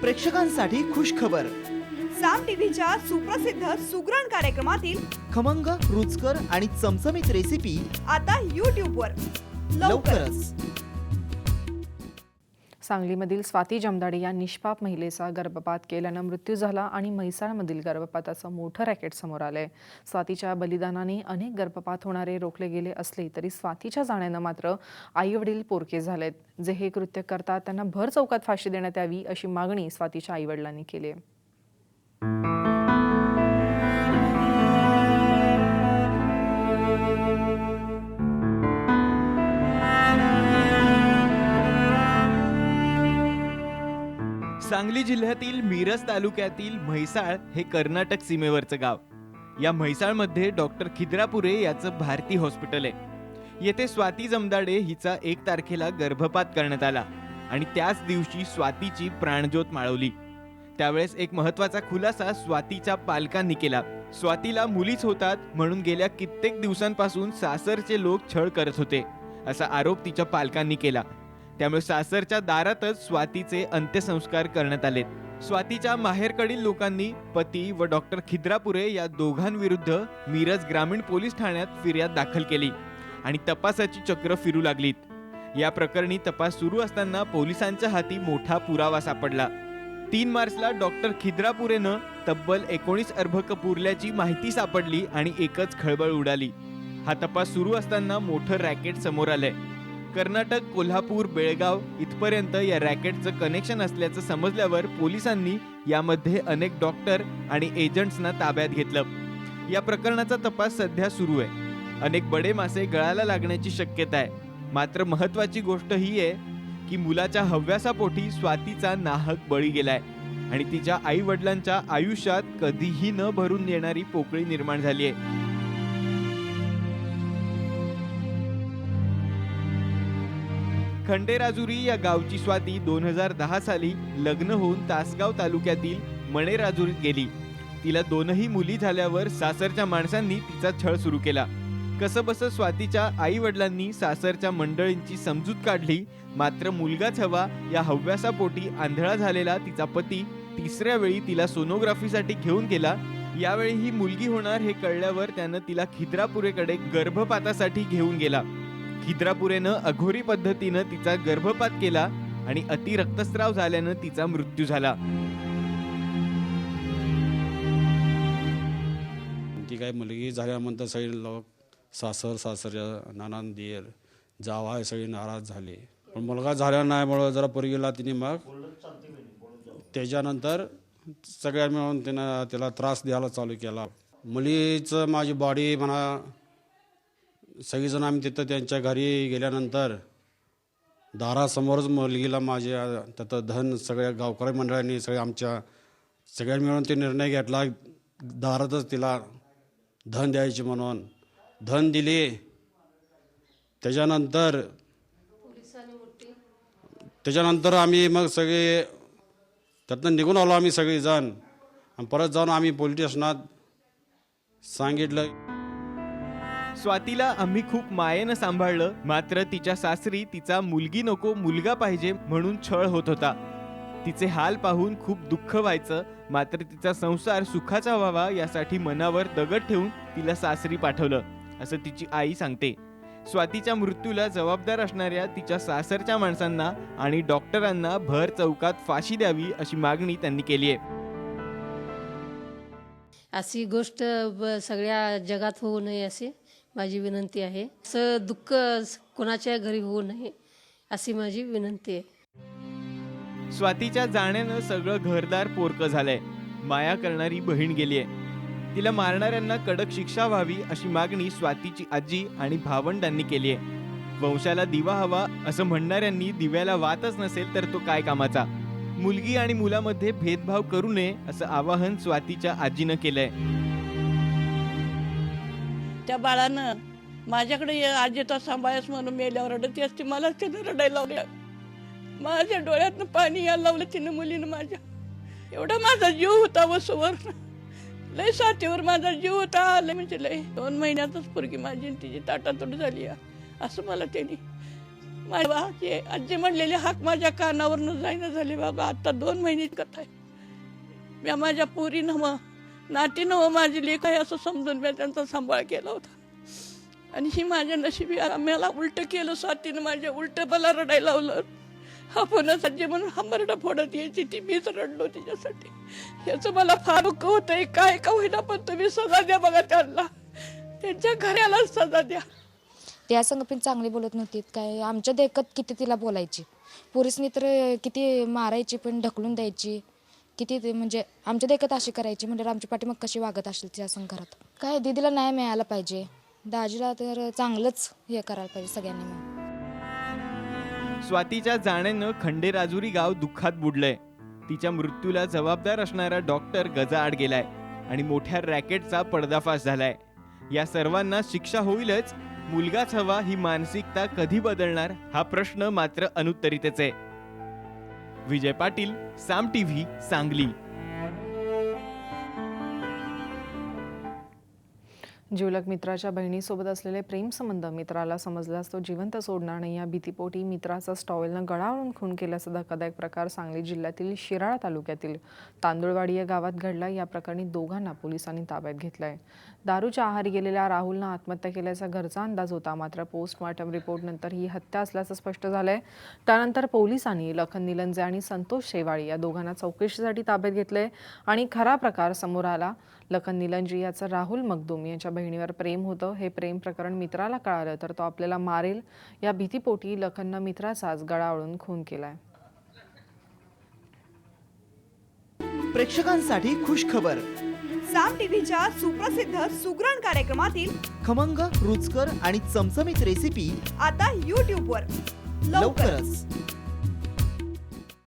प्रेक्षकांसाठी खुश खबर। साम टीव्हीच्या सुप्रसिद्ध सुगरण कार्यक्रमातील खमंग, रुचकर आणि चमचमीत रेसिपी आता YouTube वर लवकरच। सांगलीमधील स्वाती जमदाडे या निष्पाप महिलेचा गर्भपात केल्यानं मृत्यू झाला आणि म्हैसाळमधील गर्भपाताचं मोठं रॅकेट समोर आलंय। स्वातीच्या बलिदानाने अनेक गर्भपात होणारे रोखले गेले असले तरी स्वातीच्या जाण्यानं मात्र आईवडील पोरके झालेत। जे हे कृत्य करतात त्यांना भर चौकात फाशी देण्यात यावी अशी मागणी स्वातीच्या आईवडिलांनी केली आहे। सांगली जिल्ह्यातील मिरज तालुक्यातील म्हैसाळ हे कर्नाटक सीमेवरचं गाव। या म्हैसाळमध्ये डॉक्टर खिद्रापुरे याचं भारती हॉस्पिटल आहे। येथे स्वाती जमदाडे हिचा 1 तारखेला गर्भपात करण्यात आला आणि त्याच दिवशी स्वातीची प्राणज्योत माळवली। त्यावेळेस एक महत्त्वाचा खुलासा स्वातीच्या पालकांनी केला। स्वातीला मुलीच होतात म्हणून गेल्या कित्येक दिवसांपासून सासरचे लोक छळ करत होते असा आरोप तिच्या पालकांनी केला। त्यामुळे सासरच्या दारातच स्वातीचे अंत्यसंस्कार करण्यात आले। स्वातीच्या माहेरकडील लोकांनी पती व डॉक्टर खिद्रापुरे या दोघांविरुद्ध मिरज ग्रामीण पोलीस ठाण्यात फिर्याद दाखल केली आणि तपासाची चक्र फिरू लागलीत। या प्रकरणी तपास सुरू असताना पोलिसांच्या हाती मोठा पुरावा सापडला। 3 मार्चला डॉक्टर खिद्रापुरेनं तब्बल 19 अर्भक पुरल्याची माहिती सापडली आणि एकच खळबळ उडाली। हा तपास सुरू असताना मोठं रॅकेट समोर आलंय। कर्नाटक, कोल्हापूर, बेळगाव इथपर्यंत या रॅकेटचं कनेक्शन असल्याचं समजल्यावर पोलिसांनी यामध्ये अनेक डॉक्टर आणि एजंट्सना ताब्यात घेतलं। या प्रकरणाचा तपास सध्या सुरू आहे। अनेक बडे मासे गळाला लागण्याची शक्यता आहे। मात्र महत्त्वाची गोष्ट ही आहे की मुलाच्या हव्यासापोटी स्वातीचा नाहक बळी गेलाय आणि तिच्या आई वडिलांच्या आयुष्यात कधीही न भरून येणारी पोकळी निर्माण झाली आहे। खंडेराजुरी या गावची स्वाती 2010 साली लग्न होऊन तासगाव तालुक्यातील मणेराजुरीत गेली। तिला 2ही मुली झाल्यावर सासरच्या माणसांनी तिचा छळ सुरू केला। कसंबसं स्वातीच्या आई वडिलांनी सासरच्या मंडळींची समजूत काढली। मात्र मुलगाच हवा या हव्यासापोटी आंधळा झालेला तिचा पती 3ऱ्या वेळी तिला सोनोग्राफीसाठी घेऊन गेला। यावेळी ही मुलगी होणार हे कळल्यावर त्यानं तिला खिद्रापुरेकडे गर्भपातासाठी घेऊन गेला। खिद्रापुरेनं अघोरी पद्धतीनं तिचा गर्भपात केला आणि अति रक्तस्राव झाल्यानं तिचा मृत्यू झाला। ती काय मुलगी झाल्यानंतर सगळे लोक सासरच्या नानान दीर जावा सगळे नाराज झाले। पण मुलगा झाला नाही म्हणून जरा पोरगीला तिने मग त्याच्यानंतर सगळ्या मिळून तिला त्रास द्यायला चालू केला। मुलीचं माझी बॉडी म्हणा सगळीजण आम्ही तिथं त्यांच्या घरी गेल्यानंतर दारासमोरच मुलगीला माझ्या तिथं धन सगळ्या गावकरी मंडळांनी आमच्या सगळ्या मिळून ते निर्णय घेतला दारातच तिला धन द्यायचे म्हणून धन दिले। त्याच्यानंतर आम्ही मग सगळे त्यातनं निघून आलो आम्ही सगळेजण आणि परत जाऊन आम्ही पोलीस स्टेशनात सांगितलं। स्वातीला आम्ही खूप मायेनं सांभाळलं, मात्र तिच्या सासरी तिचा मुलगी नको मुलगा पाहिजे म्हणून छळ होत होता। तिचे हाल पाहून खूप दुःख व्हायचं, मात्र तिचा संसार सुखाचा व्हावा यासाठी मनावर दगड ठेवून तिला सासरी पाठवलं असं तिची आई सांगते। स्वातीच्या मृत्यूला जबाबदार असणाऱ्या तिच्या सासरच्या माणसांना आणि डॉक्टरांना भर चौकात फाशी द्यावी अशी मागणी त्यांनी केली आहे। अशी गोष्ट सगळ्या जगात होऊ नये अशी माझी विनंती आहे। असं दुःख कोणाच्या घरी होऊ नये अशी माझी विनंती आहे। स्वातीच्या जाण्यानं सगळं घरदार पोरकं झालंय। माया करणारी बहीण गेली आहे। तिला मारणाऱ्यांना कडक शिक्षा व्हावी अशी मागणी स्वातीची आजी आणि भावंडांनी केली आहे। वंशाला दिवा हवा असं म्हणणाऱ्यांनी दिव्याला वातच नसेल तर तो काय कामाचा। मुलगी आणि मुलामध्ये भेदभाव करू नये असं आवाहन स्वातीच्या आजीनं केलंय। त्या बाळानं माझ्याकडे आजीचा सांभाळस म्हणून मेल्यावर रडती असते, मला तिने रडायला लावलं। माझ्या डोळ्यातनं पाणी यायला लावलं तिनं मुलीनं माझ्या। एवढा माझा जीव होता वसूवर, लय साथीवर माझा जीव होता। लय म्हणजे लय 2 महिन्यातच पोरगी माझी तिची ताटातूट झाली असं मला त्यांनी माझ्या भावाचे आजी म्हणलेले हाक माझ्या कानावरनं जाईना झाले बाबा. आता 2 महिन्याची कथा आहे. मी माझ्या पोरी नवं नाती नवं माझी लेख आहे असं समजून मी त्यांचा सांभाळ केला होता. आणि ही माझ्या नशिबी मला उलट केलं. स्वातीनं माझ्या उलट मला रडायला लावलं. आपणच आजी म्हणून हंबरडा फोडत यायची ती, मीच रडलो तिच्यासाठी. याचं मला फार दुःख होतंय. काय का होईना पण तुम्ही सजा द्या बघा त्यांना, त्यांच्या घराला सजा द्या. त्या संग पण चांगली बोलत नव्हती. काय आमच्या देखत किती तिला बोलायची, पोरीसनी तर किती मारायची पण ढकलून द्यायची. किती ते म्हणजे आमच्या देखत अशी करायची. म्हणजे आमची पाठी मग कशी वागत असेल त्या संग घरात. काय दीदीला न्याय मिळायला पाहिजे, दाजीला तर चांगलंच हे करायला पाहिजे सगळ्यांनी मिळून. स्वातीच्या जाण्यानं खंडेराजुरी गाव दुःखात बुडलंय. तिच्या मृत्यूला जबाबदार असणारा डॉक्टर गजाआड गेलाय आणि मोठ्या रॅकेटचा पर्दाफाश झालाय. या सर्वांना शिक्षा होईलच, मुलगाच हवा ही मानसिकता कधी बदलणार हा प्रश्न मात्र अनुत्तरितच आहे. विजय पाटील, साम टीव्ही, सांगली. जिवलग मित्राच्या बहिणीसोबत असलेले प्रेमसंबंध मित्राला समजल्यास तो जिवंत सोडणार नाही या भीतीपोटी मित्राचा स्टॉवेलनं गळावरून खून केल्याचा धक्कादायक प्रकार सांगली जिल्ह्यातील शिराळा तालुक्यातील तांदुळवाडी या गावात घडला. या प्रकरणी दोघांना पोलिसांनी ताब्यात घेतलंय. दारूच्या आहारी गेलेल्या राहुलनं आत्महत्या केल्याचा घरचा अंदाज होता, मात्र पोस्टमॉर्टम रिपोर्टनंतर ही हत्या असल्याचं स्पष्ट झालंय. त्यानंतर पोलिसांनी लखन निलंजे आणि संतोष शेवाळी या दोघांना चौकशीसाठी ताब्यात घेतलंय आणि खरा प्रकार समोर आला. लखन निलंजे याचं राहुल मगदूम यांच्या बहिणीवर प्रेम होतं. हे प्रेम प्रकरण मित्राला कळालं तर तो आपल्याला मारेल या भीतीपोटी लखननं मित्राचाच गळावळून खून केलाय. प्रेक्षकांसाठी खुश खबर. साम टीव्हीच्या सुप्रसिद्ध सुगरण कार्यक्रमातील खमंग, रुचकर आणि चमचमीत रेसिपी आता YouTube वर. लवकरच.